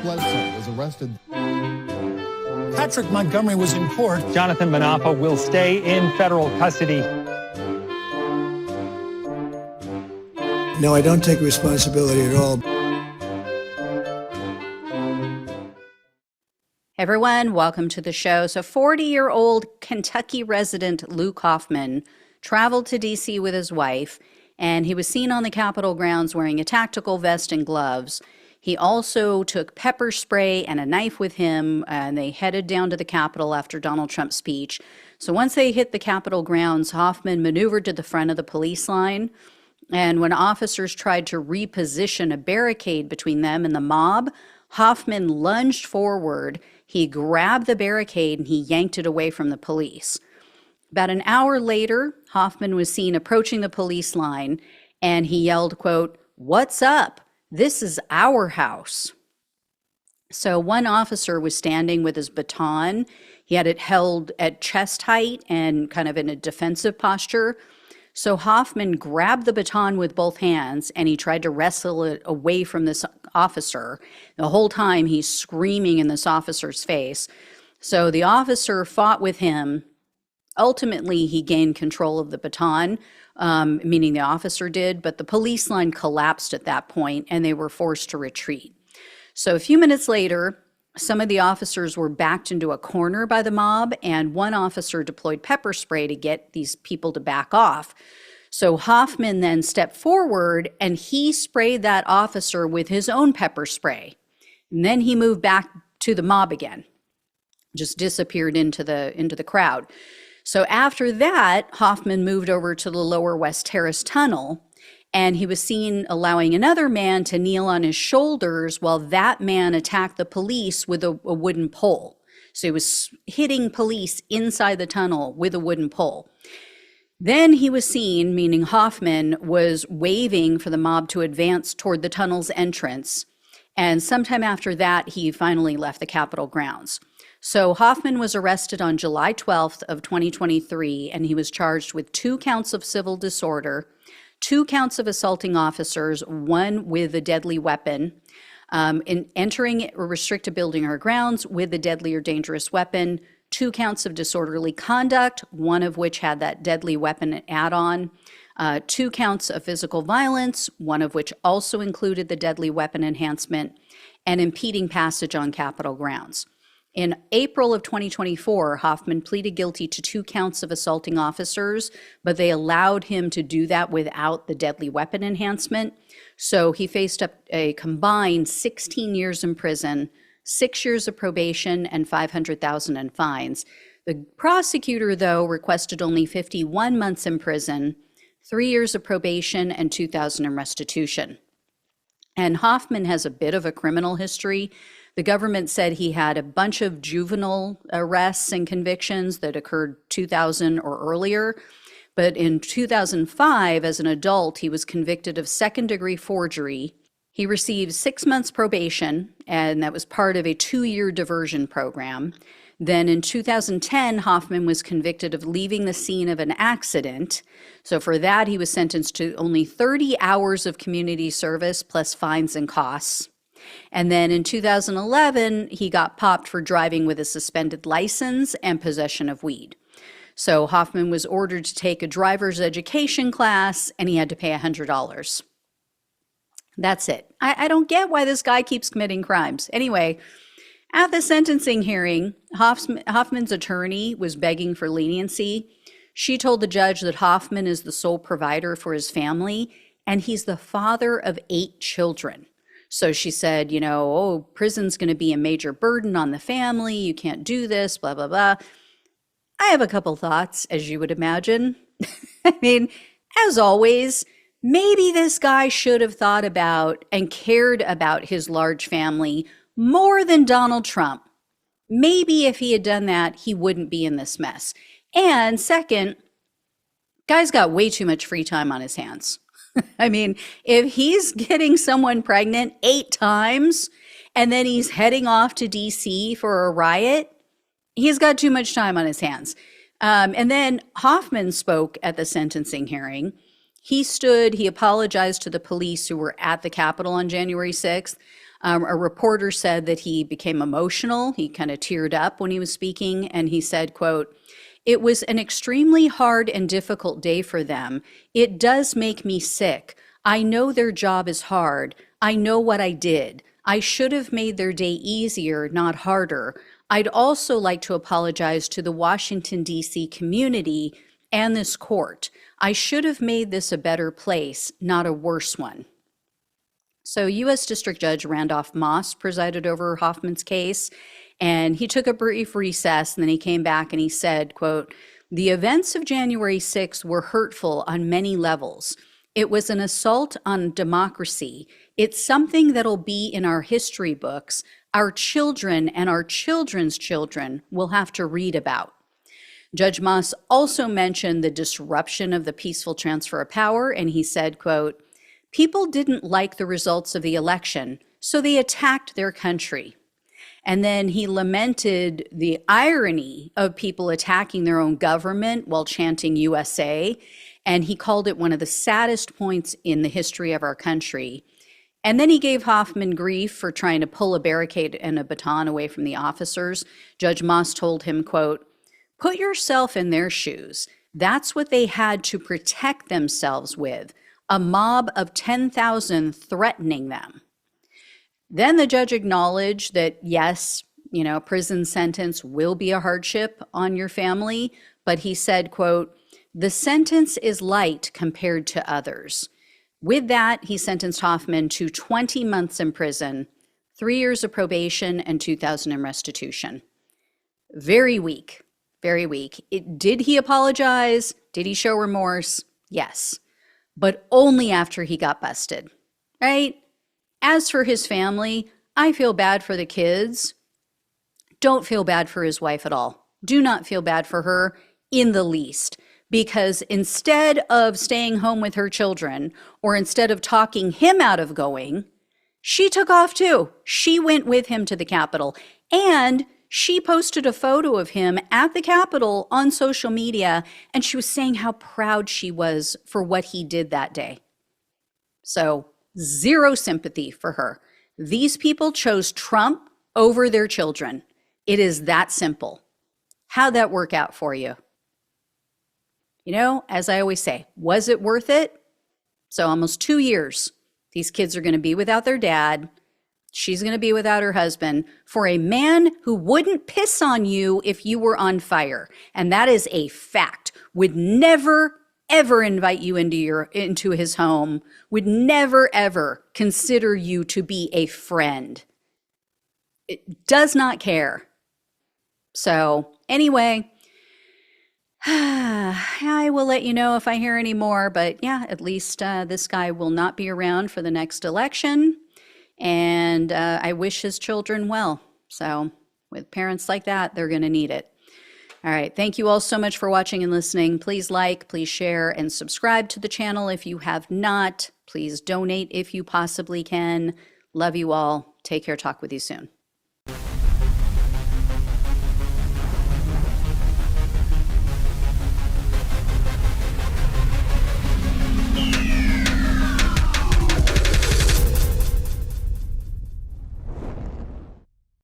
Bledsoe was arrested. Patrick Montgomery was in court. Jonathan Manapa will stay in federal custody. No, I don't take responsibility at all. Hey everyone, welcome to the show. So 40-year-old Kentucky resident Luke Hoffman traveled to D.C. with his wife, and he was seen on the Capitol grounds wearing a tactical vest and gloves. He also took pepper spray and a knife with him, and they headed down to the Capitol after Donald Trump's speech. So once they hit the Capitol grounds, Hoffman maneuvered to the front of the police line, and when officers tried to reposition a barricade between them and the mob, Hoffman lunged forward. He grabbed the barricade and he yanked it away from the police. About an hour later, Hoffman was seen approaching the police line, and he yelled, quote, "What's up? This is our house." So one officer was standing with his baton. He had it held at chest height and kind of in a defensive posture. So Hoffman grabbed the baton with both hands and he tried to wrestle it away from this officer. The whole time he's screaming in this officer's face. So the officer fought with him. Ultimately, he gained control of the baton, meaning the officer did, but the police line collapsed at that point and they were forced to retreat. So a few minutes later, some of the officers were backed into a corner by the mob, and one officer deployed pepper spray to get these people to back off. So Hoffman then stepped forward and he sprayed that officer with his own pepper spray. And then he moved back to the mob again, just disappeared into the crowd. So after that, Hoffman moved over to the Lower West Terrace Tunnel, and he was seen allowing another man to kneel on his shoulders while that man attacked the police with a wooden pole. So he was hitting police inside the tunnel with a wooden pole. Then he was seen, meaning Hoffman, was waving for the mob to advance toward the tunnel's entrance. And sometime after that, he finally left the Capitol grounds. So Hoffman was arrested on July 12th of 2023, and he was charged with 2 counts of civil disorder, 2 counts of assaulting officers, 1 with a deadly weapon, in entering or restricted building or grounds with a deadly or dangerous weapon, 2 counts of disorderly conduct, 1 of which had that deadly weapon add-on, 2 counts of physical violence, 1 of which also included the deadly weapon enhancement, and impeding passage on Capitol grounds. In April of 2024, Hoffman pleaded guilty to 2 counts of assaulting officers, but they allowed him to do that without the deadly weapon enhancement. So he faced up a combined 16 years in prison, 6 years of probation, and $500,000 in fines. The prosecutor, though, requested only 51 months in prison, 3 years of probation, and $2,000 in restitution. And Hoffman has a bit of a criminal history. The government said he had a bunch of juvenile arrests and convictions that occurred 2000 or earlier. But in 2005, as an adult, he was convicted of second-degree forgery. He received 6 months probation, and that was part of a 2-year diversion program. Then in 2010, Hoffman was convicted of leaving the scene of an accident. So for that, he was sentenced to only 30 hours of community service plus fines and costs. And then in 2011, he got popped for driving with a suspended license and possession of weed. So Hoffman was ordered to take a driver's education class, and he had to pay $100. That's it. I don't get why this guy keeps committing crimes. Anyway, at the sentencing hearing, Hoffman's attorney was begging for leniency. She told the judge that Hoffman is the sole provider for his family, and he's the father of 8 children. So she said, oh, prison's going to be a major burden on the family. You can't do this, blah, blah, blah. I have a couple thoughts, as you would imagine. I mean, as always, maybe this guy should have thought about and cared about his large family more than Donald Trump. Maybe if he had done that, he wouldn't be in this mess. And second, guy's got way too much free time on his hands. I mean, if he's getting someone pregnant 8 times and then he's heading off to DC for a riot, he's got too much time on his hands. And then Hoffman spoke at the sentencing hearing. He apologized to the police who were at the Capitol on January 6th. A reporter said that he became emotional. He kind of teared up when he was speaking, and he said, quote, "It was an extremely hard and difficult day for them. It does make me sick. I know their job is hard. I know what I did. I should have made their day easier, not harder. I'd also like to apologize to the Washington, D.C. community and this court. I should have made this a better place, not a worse one." So U.S. District Judge Randolph Moss presided over Hoffman's case, and he took a brief recess, and then he came back and he said, quote, "The events of January 6th were hurtful on many levels. It was an assault on democracy. It's something that'll be in our history books. Our children and our children's children will have to read about." Judge Moss also mentioned the disruption of the peaceful transfer of power, and he said, quote, "People didn't like the results of the election, so they attacked their country." And then he lamented the irony of people attacking their own government while chanting USA, and he called it one of the saddest points in the history of our country. And then he gave Hoffman grief for trying to pull a barricade and a baton away from the officers. Judge Moss told him, quote, "Put yourself in their shoes. That's what they had to protect themselves with, a mob of 10,000 threatening them." Then the judge acknowledged that, yes, a prison sentence will be a hardship on your family, but he said, quote, "The sentence is light compared to others." With that, he sentenced Hoffman to 20 months in prison, 3 years of probation, and $2,000 in restitution. Very weak, very weak. Did he apologize? Did he show remorse? Yes, but only after he got busted, right? As for his family, I feel bad for the kids. Don't feel bad for his wife at all. Do not feel bad for her in the least. Because instead of staying home with her children, or instead of talking him out of going, she took off too. She went with him to the Capitol, and she posted a photo of him at the Capitol on social media, and she was saying how proud she was for what he did that day. So, zero sympathy for her. These people chose Trump over their children. It is that simple. How'd that work out for you? As I always say, was it worth it? So almost 2 years, these kids are going to be without their dad. She's going to be without her husband for a man who wouldn't piss on you if you were on fire. And that is a fact. Would never, ever invite you into his home. Would never, ever consider you to be a friend. It does not care. So anyway, I will let you know if I hear any more, but yeah, at least this guy will not be around for the next election, and I wish his children well. So with parents like that, they're going to need it. All right, thank you all so much for watching and listening. Please like, please share, and subscribe to the channel if you have not. Please donate if you possibly can. Love you all. Take care. Talk with you soon.